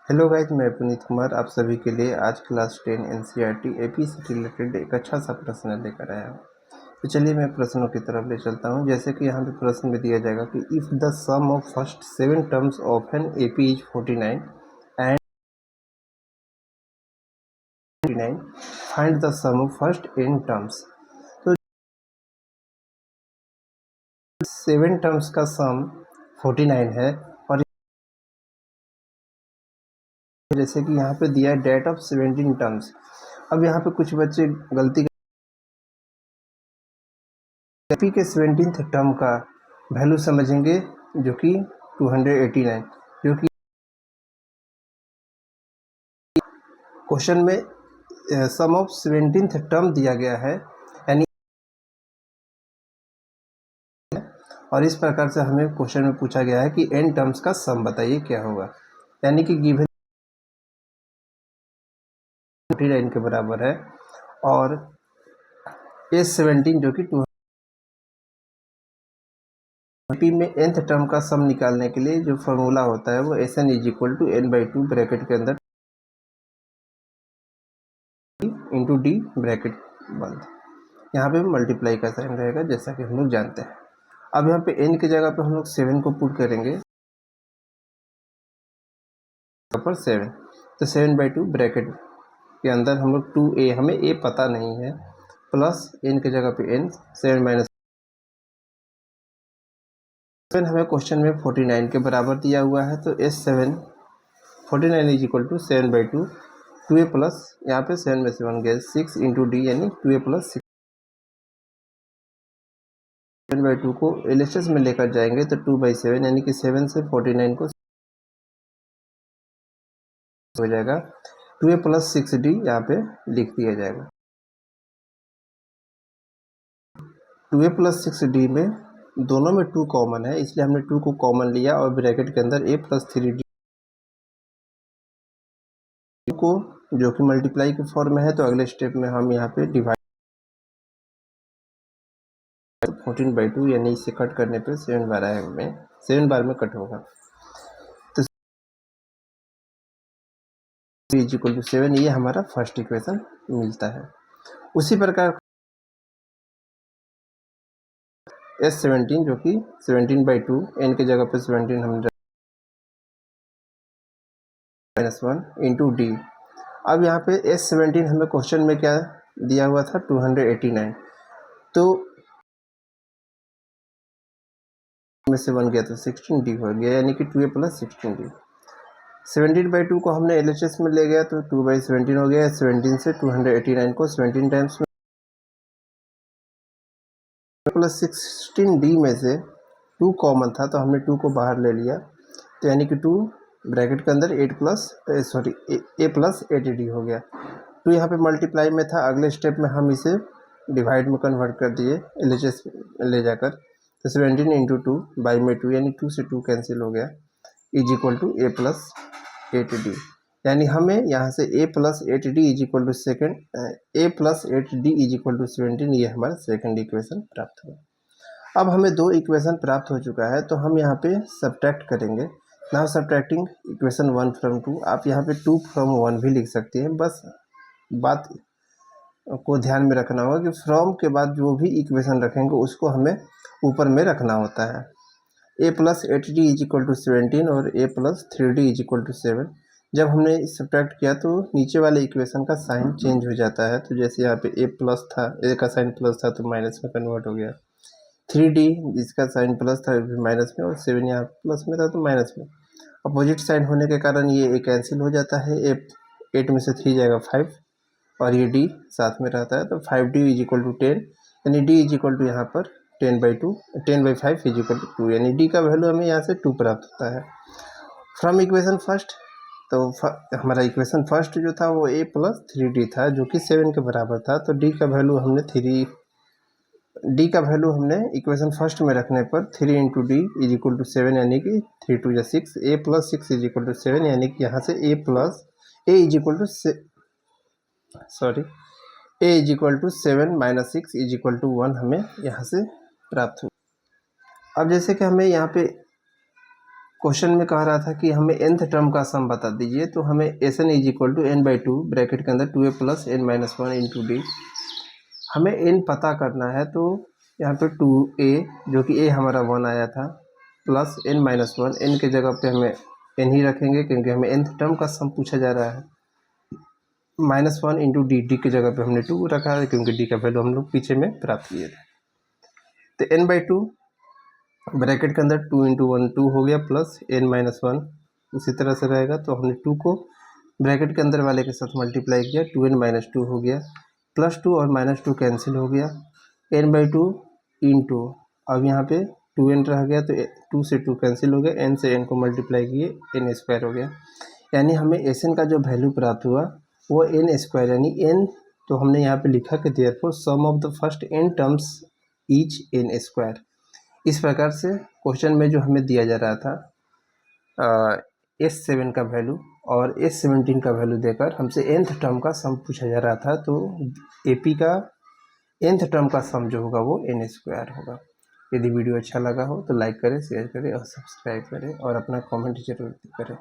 Hello guys, मैं पुनीत कुमार आप सभी के लिए आज क्लास 10 एनसीईआरटी एपी से रिलेटेड एक अच्छा सा प्रश्न लेकर आया हूँ। तो चलिए मैं प्रश्नों की तरफ ले चलता हूँ। जैसे कि यहाँ पे प्रश्न में दिया जाएगा कि if the sum of first 7 terms of an AP is 49 and 49 find the sum of first n terms. तो 7 टर्म्स का सम 49 है और जैसे कि यहाँ पे दिया है डेट ऑफ 17 टर्म्स। अब यहाँ पे कुछ बच्चे गलती एपी के 17th टर्म का वैल्यू समझेंगे जो कि 289, जो कि क्वेश्चन में सम ऑफ 17th टर्म दिया गया है यानी, और इस प्रकार से हमें क्वेश्चन में पूछा गया है कि n टर्म्स का सम बताइए क्या होगा, यानी कि गिवन 49 के बराबर है और S17 जो कि 2 में nth टर्म का सम निकालने के लिए जो फॉर्मूला होता है वो Sn = n/2 ब्रैकेट के अंदर इंटू डी ब्रैकेट बंद। यहाँ पे मल्टीप्लाई का साइन रहेगा जैसा कि हम लोग जानते हैं। अब यहाँ पे n की जगह पे हम लोग 7 को पुट करेंगे पर 7, तो 7/2 ब्रैकेट के अंदर हम लोग 2a, हमें a पता नहीं है, प्लस n की जगह पे n, 7 माइनस 7 हमें क्वेश्चन में 49 के बराबर दिया हुआ है, तो S7 49 = 7/2 2a प्लस यहाँ पे 7 में से 1 गया 6 इंटू डी यानी 2a प्लस 6। 7/2 को LHS में लेकर जाएंगे तो 2/7 यानी कि 7 से 49 को हो जाएगा 2a प्लस 6d यहाँ पे लिख दिया जाएगा। 2a प्लस 6d में दोनों में 2 कॉमन है, इसलिए हमने 2 को कॉमन लिया और ब्रैकेट के अंदर a प्लस 3d को जो कि मल्टीप्लाई के फॉर्म में है, तो अगले स्टेप में हम यहाँ पे डिवाइड 14/2 यानी इसे कट करने पे 7 बार में कट होगा, तो = 7 ये हमारा फर्स्ट इक्वेशन मिलता है। उसी प्रकार S17 जो कि 17/2 n की जगह पे 17 हम -1 इंटू डी। अब यहाँ पे S17 हमें क्वेश्चन में क्या दिया हुआ था 289, तो में से 1 गया तो 16d हो गया यानी कि 2a प्लस 16d। 17/2 को हमने LHS में ले गया तो 2/17 हो गया। 17 से 289 को 17 टाइम्स में प्लस 16d में से 2 कॉमन था तो हमने 2 को बाहर ले लिया, तो यानी कि 2 ब्रैकेट के अंदर a प्लस 8d हो गया। 2 यहाँ पे मल्टीप्लाई में था, अगले स्टेप में हम इसे डिवाइड में कन्वर्ट कर दिए LHS ले जाकर, तो 17 इंटू 2 बाई में 2 यानी 2 से 2 कैंसिल हो गया = a प्लस 8d, यानी हमें यहाँ से a plus 8d = a plus 8d = 17 ये हमारा सेकंड इक्वेशन प्राप्त हुआ। अब हमें 2 इक्वेशन प्राप्त हो चुका है, तो हम यहाँ पे सब्ट्रैक्ट करेंगे। नाउ सब्ट्रैक्टिंग इक्वेशन 1 फ्रॉम 2, आप यहाँ पे 2 फ्रॉम 1 भी लिख सकते हैं, बस बात को ध्यान में रखना होगा कि फ्रॉम के बाद जो भी इक्वेशन रखेंगे उसको हमें ऊपर में रखना होता है। a प्लस 8d = 17 और a प्लस 3d = 7। जब हमने सब्ट्रैक्ट किया तो नीचे वाले इक्वेशन का साइन चेंज हो जाता है, तो जैसे यहाँ पे a प्लस था, a का साइन प्लस था तो माइनस में कन्वर्ट हो गया। 3d जिसका साइन प्लस था माइनस में, और 7 यहाँ प्लस में था तो माइनस में। अपोजिट साइन होने के कारण ये कैंसिल हो जाता है, 8 में से 3 जाएगा 5 और ये d साथ में रहता है, तो 5d = 10 यानी d = यहाँ पर 10/5 = 2 यानी d का वैल्यू हमें यहाँ से 2 प्राप्त होता है फ्रॉम इक्वेशन फर्स्ट। तो हमारा इक्वेशन फर्स्ट जो था वो a प्लस 3d था जो कि 7 के बराबर था, तो d का वैल्यू हमने इक्वेशन फर्स्ट में रखने पर 3 इंटू डी = 7 यानी कि 3 2 6, a प्लस 6 = 7 यानी कि यहाँ से a = 7 माइनस 6 = 1 हमें यहाँ से प्राप्त हुआ। अब जैसे कि हमें यहाँ पे क्वेश्चन में कह रहा था कि हमें nth टर्म का सम बता दीजिए, तो हमें Sn is equal to n/2 bracket के अंदर 2a plus n minus one into D. हमें n पता करना है, तो यहाँ पे 2a जो कि a हमारा 1 आया था plus n minus one, n के जगह पे हमें n ही रखेंगे क्योंकि हमें nth टर्म का सम पूछा जा रहा है, minus one into D, D की जगह पे हमने 2 रखा है क्योंकि डी का वैल्यू हम लोग पीछे में प्राप्त किए थे। तो n/2 ब्रैकेट के अंदर 2 इंटू वन 2 हो गया प्लस n माइनस वन उसी तरह से रहेगा, तो हमने 2 को ब्रैकेट के अंदर वाले के साथ मल्टीप्लाई किया, 2n माइनस 2 हो गया, प्लस 2 और माइनस 2 कैंसिल हो गया, n/2 इंटू, अब यहाँ पे 2n रह गया तो 2 से 2 कैंसिल हो गया, n से n को मल्टीप्लाई किए n स्क्वायर हो गया। यानी हमें Sn का जो वैल्यू प्राप्त हुआ वो n स्क्वायर, यानी n, तो हमने यहाँ पे लिखा कि therefore sum of the first n terms each n square. इस प्रकार से क्वेश्चन में जो हमें दिया जा रहा था S7 का वैल्यू और S17 का वैल्यू देकर हमसे nth टर्म का सम पूछा जा रहा था, तो AP का nth टर्म का सम जो होगा वो n स्क्वायर होगा। यदि वीडियो अच्छा लगा हो तो लाइक करें, शेयर करें और सब्सक्राइब करें और अपना कमेंट जरूर करें।